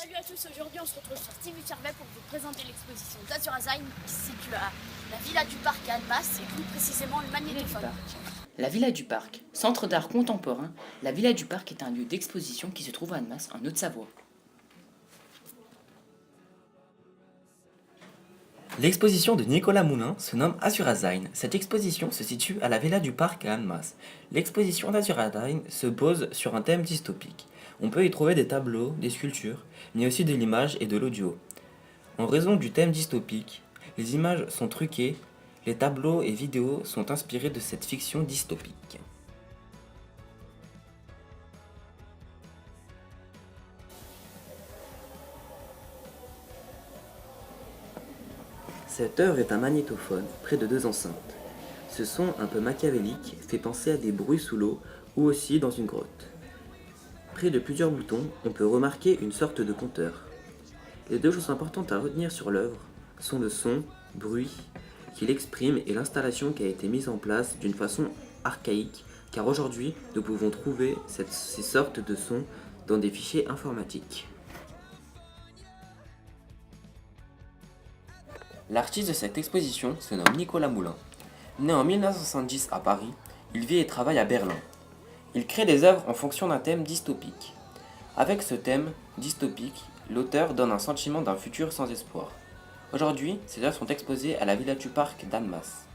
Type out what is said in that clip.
Salut à tous, aujourd'hui on se retrouve sur TV Charvet pour vous présenter l'exposition d'Azurazheim qui se situe à la Villa du Parc à Annemasse et plus précisément le magnétophone. La Villa du Parc, centre d'art contemporain, la Villa du Parc est un lieu d'exposition qui se trouve à Annemasse, en Haute-Savoie. L'exposition de Nicolas Moulin se nomme Azurazheim. Cette exposition se situe à la Villa du Parc à Annemasse. L'exposition d'Azurazheim se pose sur un thème dystopique. On peut y trouver des tableaux, des sculptures, mais aussi de l'image et de l'audio. En raison du thème dystopique, les images sont truquées, les tableaux et vidéos sont inspirés de cette fiction dystopique. Cette œuvre est un magnétophone, près de 2 enceintes. Ce son un peu machiavélique fait penser à des bruits sous l'eau ou aussi dans une grotte. Près de plusieurs boutons, on peut remarquer une sorte de compteur. Les deux choses importantes à retenir sur l'œuvre sont le son, bruit, qu'il exprime et l'installation qui a été mise en place d'une façon archaïque, car aujourd'hui nous pouvons trouver ces sortes de sons dans des fichiers informatiques. L'artiste de cette exposition se nomme Nicolas Moulin. Né en 1970 à Paris, il vit et travaille à Berlin. Il crée des œuvres en fonction d'un thème dystopique. Avec ce thème dystopique, l'auteur donne un sentiment d'un futur sans espoir. Aujourd'hui, ces œuvres sont exposées à la Villa du Parc d'Annemasse.